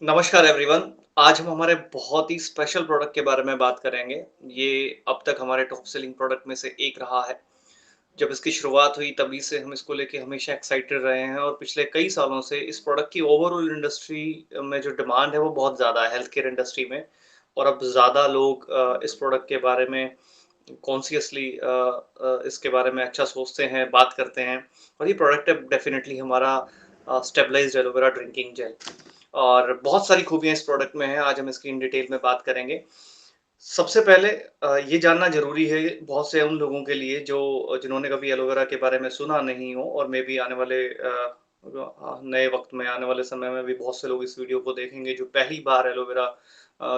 नमस्कार एवरीवन। आज हम हमारे बहुत ही स्पेशल प्रोडक्ट के बारे में बात करेंगे। ये अब तक हमारे टॉप सेलिंग प्रोडक्ट में से एक रहा है। जब इसकी शुरुआत हुई तभी से हम इसको लेके हमेशा एक्साइटेड रहे हैं और पिछले कई सालों से इस प्रोडक्ट की ओवरऑल इंडस्ट्री में जो डिमांड है वो बहुत ज़्यादा है हेल्थ केयर इंडस्ट्री में। और अब ज़्यादा लोग इस प्रोडक्ट के बारे में कॉन्शियसली इसके बारे में अच्छा सोचते हैं, बात करते हैं। और ये प्रोडक्ट है डेफिनिटली हमारा स्टेबलाइज्ड एलोवेरा ड्रिंकिंग जेल। और बहुत सारी खूबियाँ इस प्रोडक्ट में हैं, आज हम इसकी इन डिटेल में बात करेंगे। सबसे पहले ये जानना ज़रूरी है बहुत से उन लोगों के लिए जो जिन्होंने कभी एलोवेरा के बारे में सुना नहीं हो और मेबी आने वाले नए वक़्त में, आने वाले समय में भी बहुत से लोग इस वीडियो को देखेंगे जो पहली बार एलोवेरा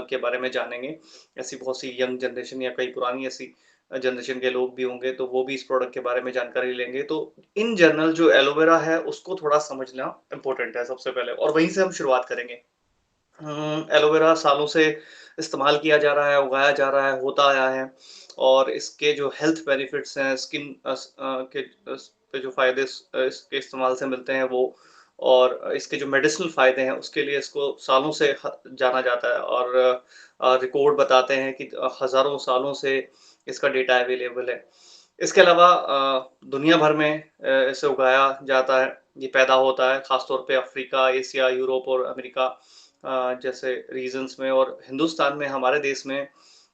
के बारे में जानेंगे। ऐसी बहुत सी यंग जनरेशन या कई पुरानी ऐसी जनरेशन के लोग भी होंगे, तो वो भी इस प्रोडक्ट के बारे में जानकारी लेंगे। तो इन जनरल जो एलोवेरा है, उसको थोड़ा समझना इम्पोर्टेंट है सबसे पहले और वहीं से हम शुरुआत करेंगे। एलोवेरा सालों से इस्तेमाल किया जा रहा है, उगाया जा रहा है, होता आया है और इसके जो हेल्थ बेनिफिट्स हैं, स्किन के पे जो फ़ायदे इसके इस्तेमाल से मिलते हैं वो और इसके जो मेडिसिनल फ़ायदे हैं, उसके लिए इसको सालों से जाना जाता है और रिकॉर्ड बताते हैं कि हज़ारों सालों से इसका डेटा अवेलेबल है। इसके अलावा दुनिया भर में इसे उगाया जाता है, ये पैदा होता है, ख़ास तौर पे अफ़्रीका, एशिया, यूरोप और अमेरिका जैसे रीजन्स में और हिंदुस्तान में हमारे देश में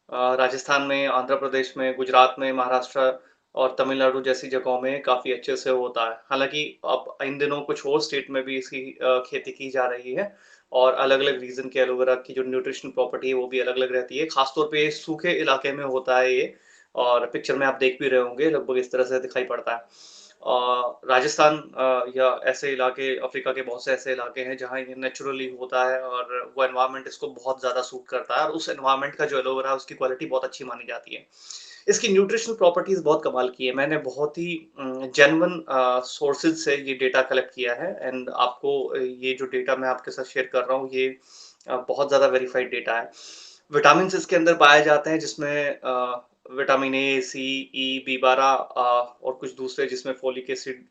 राजस्थान में, आंध्र प्रदेश में, गुजरात में, महाराष्ट्र और तमिलनाडु जैसी जगहों में काफ़ी अच्छे से होता है। हालाँकि अब इन दिनों कुछ और स्टेट में भी इसकी खेती की जा रही है और अलग-अलग रीज़न के एलोवेरा की जो न्यूट्रिशन प्रॉपर्टी है वो भी अलग-अलग रहती है। ख़ास तौर पे सूखे इलाके में होता है ये और पिक्चर में आप देख भी रहे होंगे लगभग इस तरह से दिखाई पड़ता है। राजस्थान या ऐसे इलाके अफ्रीका के बहुत से ऐसे इलाके हैं जहाँ ये नेचुरली होता है और वो एनवायरनमेंट इसको बहुत ज़्यादा सूट करता है और उस एनवायरनमेंट का जो एलोवेरा है उसकी क्वालिटी बहुत अच्छी मानी जाती है। इसकी न्यूट्रिशनल प्रॉपर्टीज़ बहुत कमाल की है। मैंने बहुत ही जेन्युइन सोर्सेज़ से ये डेटा कलेक्ट किया है एंड आपको ये जो डेटा मैं आपके साथ शेयर कर रहा हूँ ये बहुत ज़्यादा वेरिफाइड डेटा है। विटामिन्स इसके अंदर पाए जाते हैं जिसमें vitamin A, C, E, B12 और कुछ दूसरे जिसमें फोलिक एसिड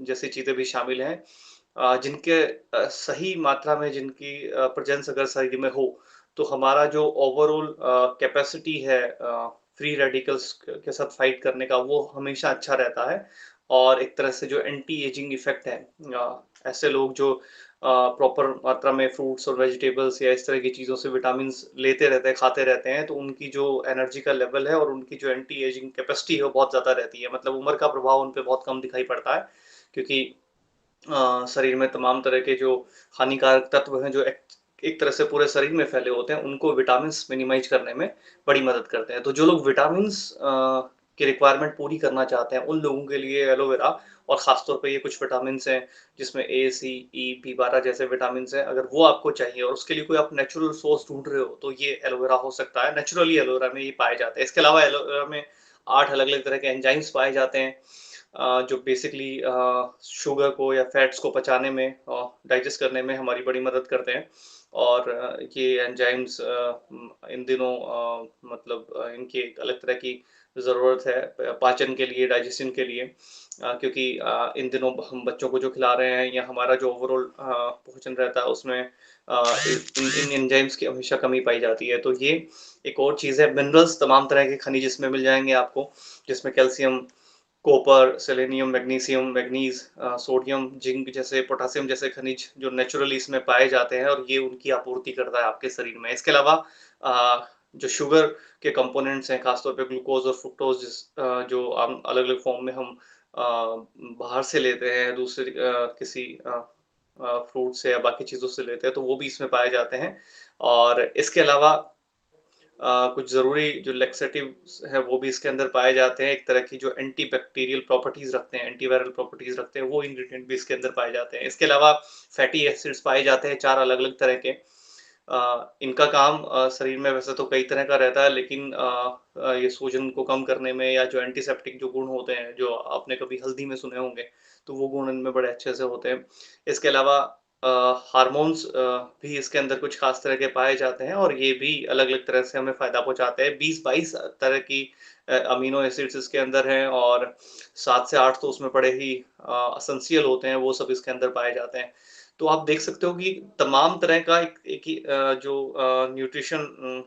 जैसी चीज़ें भी शामिल हैं। जिनके सही मात्रा में जिनकी प्रेज़ेंस अगर शरीर में हो, तो हमारा जो ओवरऑल कैपेसिटी है फ्री रेडिकल्स के साथ फाइट करने का वो हमेशा अच्छा रहता है और एक तरह से जो एंटी एजिंग इफ़ेक्ट है ऐसे लोग जो प्रॉपर मात्रा में फ्रूट्स और वेजिटेबल्स या इस तरह की चीज़ों से विटामिन्स लेते रहते हैं, खाते रहते हैं, तो उनकी जो एनर्जी का लेवल है और उनकी जो एंटी एजिंग कैपेसिटी है, वो बहुत ज़्यादा रहती है। मतलब उम्र का प्रभाव उन पे बहुत कम दिखाई पड़ता है क्योंकि शरीर में तमाम तरह के जो हानिकारक तत्व हैं, जो एक एक तरह से पूरे शरीर में फैले होते हैं, उनको विटामिन्स मिनिमाइज़ करने में बड़ी मदद करते हैं। तो जो लोग विटामिन्स की रिक्वायरमेंट पूरी करना चाहते हैं, उन लोगों के लिए एलोवेरा और ख़ास तौर पे ये कुछ विटामिन्स हैं, जिसमें ए, सी, ई, बी12 जैसे विटामिन्स हैं, अगर वो आपको चाहिए और उसके लिए कोई आप नेचुरल सोर्स ढूँढ रहे हो, तो ये एलोवेरा हो सकता है। नेचुरली एलोवेरा में ये पाए जाते हैं। इसके अलावा एलोवेरा में 8 अलग-अलग तरह के एंजाइम्स पाए जाते हैं जो बेसिकली शुगर को या फैट्स को पचाने में डाइजेस्ट करने में हमारी बड़ी मदद करते हैं और ये एंजाइम्स इन दिनों मतलब इनकी एक अलग तरह की ज़रूरत है पाचन के लिए, डाइजेशन के लिए क्योंकि इन दिनों हम बच्चों को जो खिला रहे हैं या हमारा जो ओवरऑल भोजन रहता है उसमें इन एंजाइम्स की हमेशा कमी पाई जाती है। तो ये एक और चीज़ है, मिनरल्स तमाम तरह के खनिज इसमें मिल जाएँगे आपको, जिसमें calcium copper, selenium, magnesium, manganese sodium, zinc जैसे पोटेशियम जैसे खनिज जो नेचुरली इसमें पाए जाते हैं और ये उनकी आपूर्ति करता है आपके शरीर में। इसके अलावा जो शुगर के कंपोनेंट्स हैं, खास तौर पे ग्लूकोज़ और फ्रुक्टोज़ जो हम अलग-अलग फॉर्म में हम बाहर से लेते हैं, दूसरे किसी फ्रूट से या बाकी चीज़ों से लेते हैं, तो वो भी इसमें पाए जाते हैं। और इसके अलावा कुछ ज़रूरी जो लैक्सेटिव्स हैं वो भी इसके अंदर पाए जाते हैं। एक तरह की जो एंटी बैक्टीरियल प्रॉपर्टीज़ रखते हैं, एंटीवायरल प्रॉपर्टीज़ रखते हैं, वो इंग्रीडिएंट भी इसके अंदर पाए जाते हैं। इसके अलावा फैटी एसिड्स पाए जाते हैं 4 अलग-अलग तरह के। इनका काम शरीर में वैसे तो कई तरह का रहता है लेकिन ये सूजन को कम करने में या जो एंटीसेप्टिक जो गुण होते हैं, जो आपने कभी हल्दी में सुने होंगे, तो वो गुण इनमें बड़े अच्छे से होते हैं। इसके अलावा हार्मोन्स भी इसके अंदर कुछ ख़ास तरह के पाए जाते हैं और ये भी अलग-अलग तरह से हमें फ़ायदा पहुँचाते हैं। 20-22 तरह की अमीनो एसिड्स इसके अंदर हैं और 7 से 8 तो उसमें बड़े ही एसेंशियल होते हैं, वो सब इसके अंदर पाए जाते हैं। तो आप देख सकते हो कि तमाम तरह का एक एक ही जो न्यूट्रिशन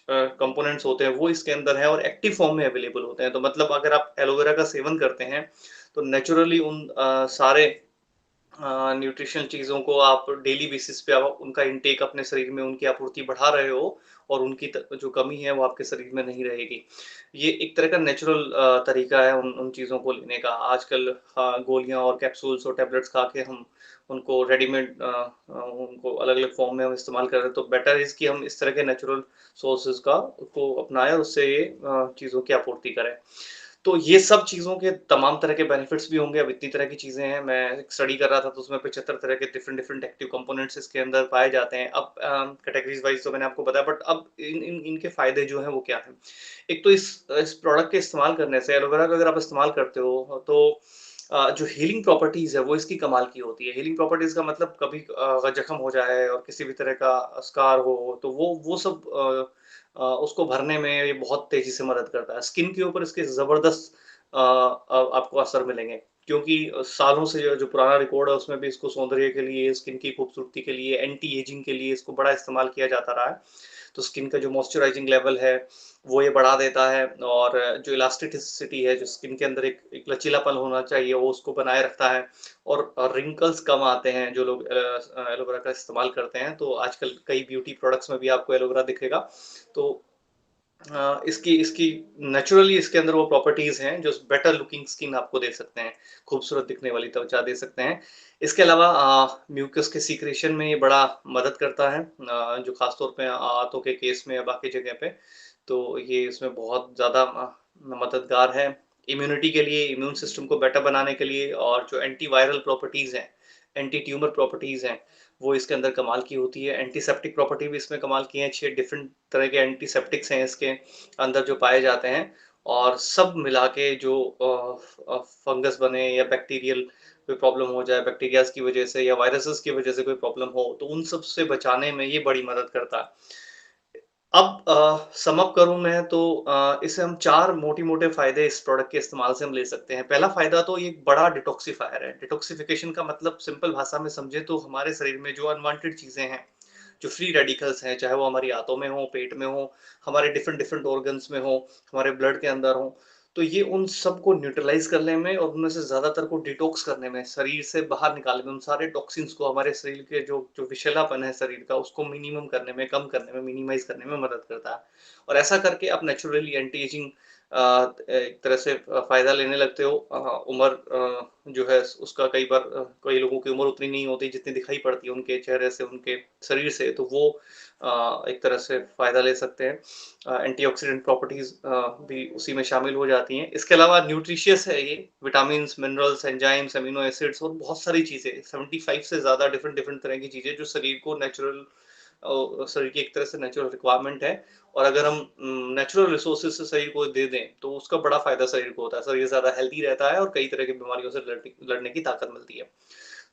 कंपोनेंट्स होते हैं वो इसके अंदर है और एक्टिव फॉर्म में अवेलेबल होते हैं। तो मतलब अगर आप एलोवेरा का सेवन करते हैं, तो नेचुरली उन सारे न्यूट्रिशनल चीज़ों को आप डेली बेसिस पे आप उनका इंटेक अपने शरीर में उनकी आपूर्ति बढ़ा रहे हो और उनकी जो कमी है वो आपके शरीर में नहीं रहेगी। ये एक तरह का नेचुरल तरीका है उन उन चीज़ों को लेने का। आजकल गोलियाँ और कैप्सूल्स और टैबलेट्स खा के हम उनको रेडीमेड उनको अलग-अलग फॉर्म में हम इस्तेमाल कर रहे हैं, तो बेटर इज़ कि हम इस तरह के नेचुरल सोर्सेज़ का को अपनाएँ और उससे ये चीज़ों की आपूर्ति करें। तो ये सब चीज़ों के तमाम तरह के बेनिफिट्स भी होंगे, अब इतनी तरह की चीज़ें हैं, मैं एक स्टडी कर रहा था तो उसमें 75 तरह के डिफरेंट डिफरेंट एक्टिव कंपोनेंट्स इसके अंदर पाए जाते हैं। अब कैटेगरीज़ वाइज़ तो मैंने आपको बताया, बट अब इन इन इनके फ़ायदे जो हैं वो क्या हैं? एक तो इस प्रोडक्ट के इस्तेमाल करने से एलोवेरा का अगर आप इस्तेमाल करते हो तो जो हीलिंग प्रॉपर्टीज़ है वो इसकी कमाल की होती है। हीलिंग प्रॉपर्टीज़ का मतलब कभी अगर ज़ख्म हो जाए और किसी भी तरह का स्कार हो तो वो सब उसको भरने में ये बहुत तेज़ी से मदद करता है। स्किन के ऊपर इसके ज़बरदस्त आपको असर मिलेंगे, क्योंकि सालों से जो जो पुराना रिकॉर्ड है उसमें भी इसको सौंदर्य के लिए, स्किन की खूबसूरती के लिए, एंटी एजिंग के लिए इसको बड़ा इस्तेमाल किया जाता रहा है। तो स्किन का जो मॉइस्चराइजिंग लेवल है, वो ये बढ़ा देता है और जो इलास्टिसिटी है, जो स्किन के अंदर एक लचीलापन होना चाहिए, वो उसको बनाए रखता है और रिंकल्स कम आते हैं जो लोग एलोवेरा का इस्तेमाल करते हैं। तो आजकल कई ब्यूटी प्रोडक्ट्स में भी आपको एलोवेरा दिखेगा। तो इसकी इसकी नेचुरली इसके अंदर वो प्रॉपर्टीज़ हैं जो बेटर लुकिंग स्किन आपको दे सकते हैं, खूबसूरत दिखने वाली त्वचा दे सकते हैं। इसके अलावा म्यूकस के सीक्रेशन में ये बड़ा मदद करता है, जो ख़ास तौर पे आंतों के केस में या बाकी जगह पे, तो ये इसमें बहुत ज़्यादा मददगार है। इम्यूनिटी के लिए, इम्यून सिस्टम को बेटर बनाने के लिए और जो एंटीवायरल प्रॉपर्टीज़ हैं, एंटी ट्यूमर प्रॉपर्टीज़ हैं, वो इसके अंदर कमाल की होती है। एंटीसेप्टिक प्रॉपर्टी भी इसमें कमाल की है, 6 डिफरेंट तरह के एंटीसेप्टिक्स हैं इसके अंदर जो पाए जाते हैं और सब मिला के जो फंगस बने या बैक्टीरियल कोई प्रॉब्लम हो जाए, बैक्टीरियाज़ की वजह से या वायरसेस की वजह से कोई प्रॉब्लम हो, तो उन सब से बचाने में ये बड़ी मदद करता है। अब सम अप करूँ मैं तो इससे हम 4 मोटे-मोटे फ़ायदे इस प्रोडक्ट के इस्तेमाल से हम ले सकते हैं। पहला फ़ायदा तो ये एक बड़ा डिटॉक्सिफ़ायर है। डिटॉक्सिफ़िकेशन का मतलब सिंपल भाषा में समझे तो हमारे शरीर में जो अनवांटेड चीज़ें हैं, जो फ्री रेडिकल्स हैं, चाहे वो हमारी आंतों में हो, पेट में हो, हमारे डिफरेंट डिफरेंट ऑर्गन्स में हो, हमारे ब्लड के अंदर हो, तो ये उन सबको न्यूट्रलाइज़ करने में और उनमें से ज़्यादातर को डिटॉक्स करने में, शरीर से बाहर निकालने में, उन सारे टॉक्सिन्स को हमारे शरीर के जो जो विषैलापन है शरीर का, उसको मिनिमम करने में, कम करने में, मिनिमाइज़ करने में मदद करता है। और ऐसा करके आप नेचुरली एंटी एजिंग एक तरह से फ़ायदा लेने लगते हो। उम्र जो है उसका कई बार कई लोगों की उम्र उतनी नहीं होती जितनी दिखाई पड़ती है उनके चेहरे से, उनके शरीर से, तो वो एक तरह से फ़ायदा ले सकते हैं। एंटीऑक्सीडेंट प्रॉपर्टीज़ भी उसी में शामिल हो जाती हैं। इसके अलावा न्यूट्रिशियस है ये, vitamins, minerals, enzymes, amino acids और बहुत सारी चीज़ें, 75 से ज़्यादा डिफरेंट डिफरेंट तरह की चीज़ें जो शरीर को नेचुरल शरीर की एक तरह से नेचुरल रिक्वायरमेंट है और अगर हम नेचुरल रिसोर्सेज से शरीर को दे दें, तो उसका बड़ा फ़ायदा शरीर को होता है। शरीर ज़्यादा हेल्दी रहता है और कई तरह की बीमारियों से लड़ने की ताकत मिलती है।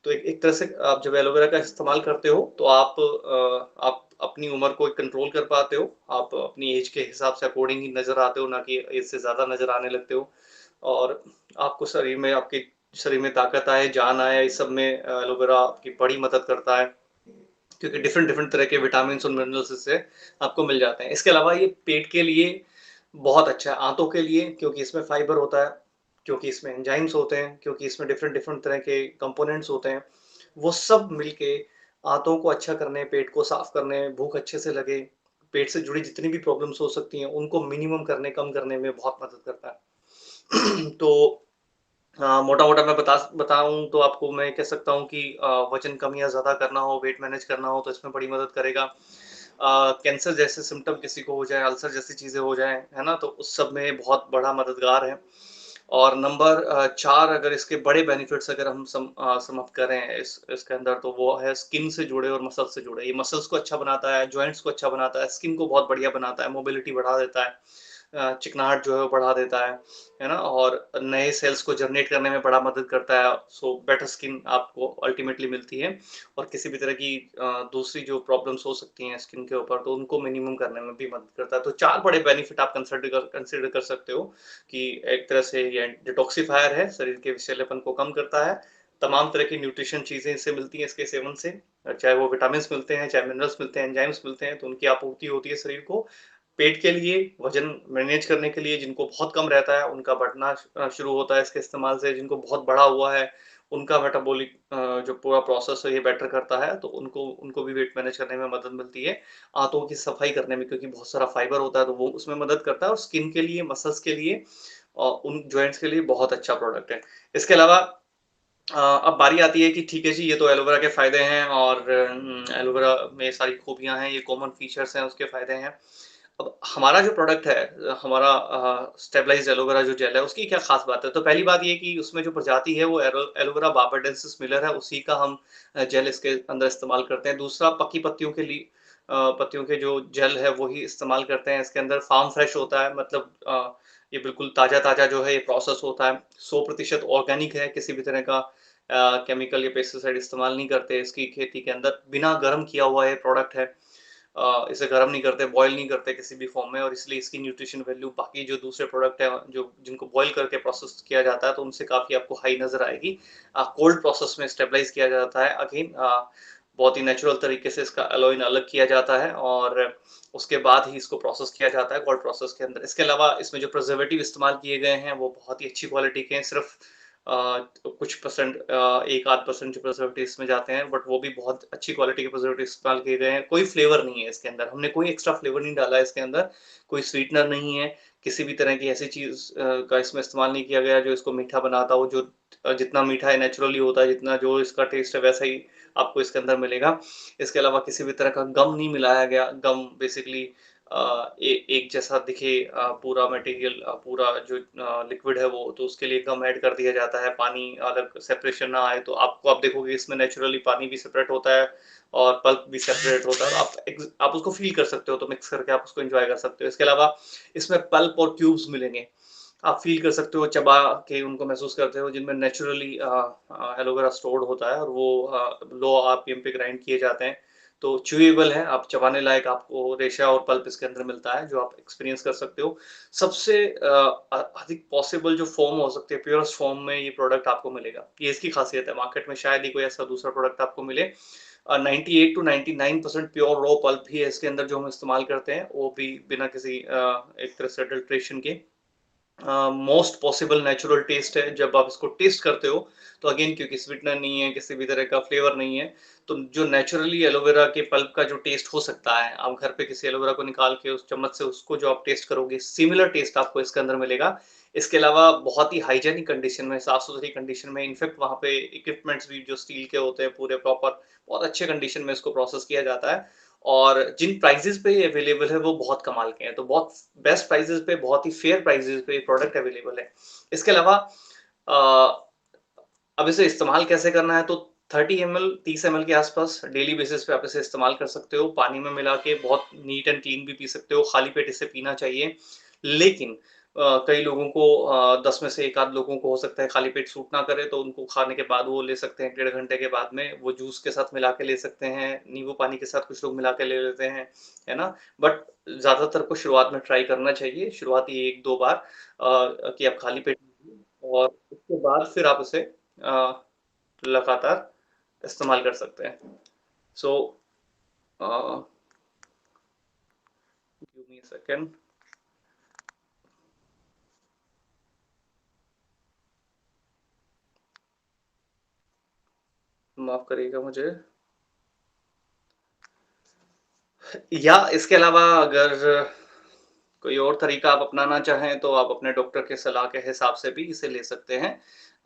तो एक एक तरह से आप जब एलोवेरा का इस्तेमाल करते हो, तो आप अपनी उम्र को कंट्रोल कर पाते हो। आप अपनी एज के हिसाब से अकॉर्डिंग ही नज़र आते हो, ना कि एज से ज़्यादा नज़र आने लगते हो और आपको शरीर में आपके शरीर में ताकत आए, जान आए, इस सब में एलोवेरा आपकी बड़ी मदद करता है। क्योंकि डिफरेंट डिफरेंट तरह के विटामिन्स और मिनरल्स इससे आपको मिल जाते हैं। इसके अलावा ये पेट के लिए बहुत अच्छा है, आंतों के लिए क्योंकि इसमें फाइबर होता है, क्योंकि इसमें एंजाइम्स होते हैं, क्योंकि इसमें डिफरेंट डिफरेंट तरह के कंपोनेंट्स होते हैं। वो सब मिलके आंतों को अच्छा करने, पेट को साफ करने, भूख अच्छे से लगे, पेट से जुड़ी जितनी भी प्रॉब्लम्स हो सकती हैं, उनको मिनिमम करने, कम करने में बहुत मदद करता है। तो मोटा-मोटा मैं बताऊँ तो आपको मैं कह सकता हूँ कि वज़न कम या ज़्यादा करना हो, वेट मैनेज करना हो तो इसमें बड़ी मदद करेगा। कैंसर जैसे सिम्पटम किसी को हो जाए, अल्सर जैसी चीज़ें हो जाएँ, है ना? तो उस सब में बहुत बड़ा मददगार है। और नंबर 4 अगर इसके बड़े बेनिफिट्स अगर हम सम अप करें इसके अंदर तो वो है स्किन से जुड़े और मसल्स से जुड़े। ये मसल्स को अच्छा बनाता है, जॉइंट्स को अच्छा बनाता है, स्किन को बहुत बढ़िया बनाता है, मोबिलिटी बढ़ा देता है। चिकनाहट जो है वो बढ़ा देता है ना? और नए सेल्स को जनरेट करने में बड़ा मदद करता है, सो बेटर स्किन आपको अल्टीमेटली मिलती है और किसी भी तरह की दूसरी जो प्रॉब्लम्स हो सकती हैं स्किन के ऊपर, तो उनको मिनिमम करने में भी मदद करता है। तो 4 बड़े बेनिफिट आप कंसिडर कर सकते हो कि एक तरह से ये डिटॉक्सिफायर है, शरीर के विषैलेपन को कम करता है, तमाम तरह की न्यूट्रिशन चीज़ें इससे मिलती हैं इसके सेवन से। चाहे वो विटामिन्स मिलते हैं, चाहे मिनरल्स मिलते हैं, एंजाइम्स मिलते हैं, तो उनकी आपूर्ति होती है शरीर को। पेट के लिए, वज़न मैनेज करने के लिए, जिनको बहुत कम रहता है, उनका बढ़ना शुरू होता है इसके इस्तेमाल से, जिनको बहुत बढ़ा हुआ है, उनका मेटाबॉलिक जो पूरा प्रोसेस है, ये बेटर करता है, तो उनको उनको भी वेट मैनेज करने में मदद मिलती है। आंतों की सफाई करने में, क्योंकि बहुत सारा फाइबर होता है, तो वो उसमें मदद करता है और स्किन के लिए, मसल्स के लिए उन जॉइंट्स के लिए बहुत अच्छा प्रोडक्ट है। इसके अलावा अब बारी आती है कि ठीक है जी, ये तो एलोवेरा के फ़ायदे हैं और एलोवेरा में सारी खूबियाँ हैं, ये कॉमन फीचर्स हैं, उसके फ़ायदे हैं। अब हमारा जो प्रोडक्ट है हमारा स्टेबलाइज़्ड एलोवेरा जो जेल है, उसकी क्या ख़ास बात है? तो पहली बात ये कि उसमें जो प्रजाति है वो एलोवेरा बार्बाडेंसिस मिलर है, उसी का हम जेल इसके अंदर इस्तेमाल करते हैं। दूसरा पक्की पत्तियों के लिए पत्तियों के जो जेल है वही इस्तेमाल करते हैं। इसके अंदर फार्म फ्रेश होता है, मतलब ये बिल्कुल ताज़ा-ताज़ा जो है ये प्रोसेस होता है। 100% ऑर्गेनिक है, किसी भी तरह का केमिकल या पेस्टिसाइड इस्तेमाल नहीं करते इसकी खेती के अंदर। बिना गर्म किया हुआ ये प्रोडक्ट है। इसे गर्म नहीं करते, बॉयल नहीं करते किसी भी फॉर्म में और इसलिए इसकी न्यूट्रिशन वैल्यू बाकी जो दूसरे प्रोडक्ट हैं, जो जिनको बॉयल करके प्रोसेस किया जाता है, तो उनसे काफ़ी आपको हाई नज़र आएगी। कोल्ड प्रोसेस में स्टेबलाइज़ किया जाता है अगेन बहुत ही नेचुरल तरीके से इसका एलोइन अलग किया जाता है और उसके बाद ही इसको प्रोसेस किया जाता है कोल्ड प्रोसेस के अंदर। इसके अलावा इसमें जो प्रिजर्वेटिव इस्तेमाल किए गए हैं, वो बहुत ही अच्छी क्वालिटी के हैं। सिर्फ़ कुछ परसेंट 1 आध परसेंट जो प्रिजर्वेटिव इसमें जाते हैं, बट वो भी बहुत अच्छी क्वालिटी के प्रिजर्वेटिव इस्तेमाल किए गए हैं। कोई फ्लेवर नहीं है इसके अंदर, हमने कोई एक्स्ट्रा फ्लेवर नहीं डाला है इसके अंदर, कोई स्वीटनर नहीं है, किसी भी तरह की ऐसी चीज़ का इसमें इस्तेमाल नहीं किया गया जो इसको मीठा बनाता हो, जो जितना मीठा है नेचुरली होता है, जितना जो इसका टेस्ट है वैसा ही आपको इसके अंदर मिलेगा। इसके अलावा किसी भी तरह का गम नहीं मिलाया गया, गम बेसिकली एक जैसा दिखे पूरा मटेरियल पूरा जो लिक्विड है वो, तो उसके लिए गम ऐड कर दिया जाता है, पानी अलग सेपरेशन ना आए, तो आप देखोगे इसमें नेचुरली पानी भी सेपरेट होता है और पल्प भी सेपरेट होता है। आप उसको फ़ील कर सकते हो, तो मिक्स करके आप उसको एन्जॉय कर सकते हो। इसके अलावा इसमें पल्प और क्यूब्स मिलेंगे। आप फ़ील कर सकते हो, चबा के उनको महसूस करते हो, जिनमें नेचुरली एलोवेरा स्टोर्ड होता है और वो लो आरपीएम पे ग्राइंड किए जाते हैं। तो च्यूएबल है, आप चबाने लायक आपको रेशा और पल्प इसके अंदर मिलता है, जो आप एक्सपीरियंस कर सकते हो। सबसे अधिक पॉसिबल जो फ़ॉर्म हो सकती है, प्योरेस्ट फ़ॉर्म में ये प्रोडक्ट आपको मिलेगा। ये इसकी ख़ासियत है, मार्केट में शायद ही कोई ऐसा दूसरा प्रोडक्ट आपको मिले। 98 टू 99% प्योर रॉ पल्प ही है इसके अंदर जो हम इस्तेमाल करते हैं, वो भी बिना किसी एक तरह से अडल्ट्रेशन के। मोस्ट पॉसिबल नेचुरल टेस्ट है। जब आप इसको टेस्ट करते हो, तो अगेन क्योंकि स्वीटनर नहीं है, किसी भी तरह का फ्लेवर नहीं है, तो जो नेचुरली एलोवेरा के पल्प का जो टेस्ट हो सकता है, आप घर पे किसी एलोवेरा को निकाल के उस चम्मच से उसको जो आप टेस्ट करोगे, सिमिलर टेस्ट आपको इसके अंदर मिलेगा। इसके अलावा बहुत ही हाइजीनिक कंडीशन में, साफ-सुथरी कंडीशन में, इनफैक्ट वहाँ पे इक्विपमेंट्स भी जो स्टील के होते हैं पूरे प्रॉपर, बहुत अच्छे कंडीशन में इसको प्रोसेस किया जाता है और जिन प्राइसेज़ पे ये अवेलेबल है, वो बहुत कमाल के हैं। तो बहुत बेस्ट प्राइसेज़ पे, बहुत ही फेयर प्राइसेज़ पे ये प्रोडक्ट अवेलेबल है। इसके अलावा अ, अब इसे इस्तेमाल कैसे करना है, तो 30 एमएल 30 एमएल के आसपास डेली बेसिस पे आप इसे इस्तेमाल कर सकते हो। पानी में मिला के बहुत नीट एंड क्लीन भी पी सकते हो, खाली पेट इसे पीना चाहिए। लेकिन कई लोगों को 10 में से 1 आध लोगों को हो सकता है खाली पेट सूट ना करे, तो उनको खाने के बाद वो ले सकते हैं, डेढ़ घंटे के बाद में वो जूस के साथ मिला के ले सकते हैं, नींबू पानी के साथ कुछ लोग मिला के ले लेते हैं, है ना? बट ज़्यादातर को शुरुआत में ट्राई करना चाहिए, शुरुआती 1-2 बार कि आप खाली पेट और उसके बाद फिर आप उसे लगातार इस्तेमाल कर सकते हैं। सो अ, गिव मी अ सेकंड। माफ़ करिएगा मुझे। या इसके अलावा अगर कोई और तरीका आप अपनाना चाहें, तो आप अपने डॉक्टर के सलाह के हिसाब से भी इसे ले सकते हैं।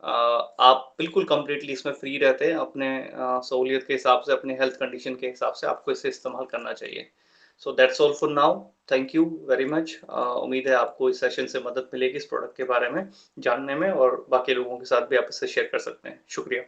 आप बिल्कुल कंप्लीटली इसमें फ्री रहते हैं, अपने सहूलियत के हिसाब से, अपने हेल्थ कंडीशन के हिसाब से आपको इसे इस्तेमाल करना चाहिए। So that's all for now. Thank you very much. उम्मीद है आपको इस सेशन से मदद मिलेगी इस प्रोडक्ट के बारे में जानने में और बाकी लोगों के साथ भी आप इसे शेयर कर सकते हैं। शुक्रिया।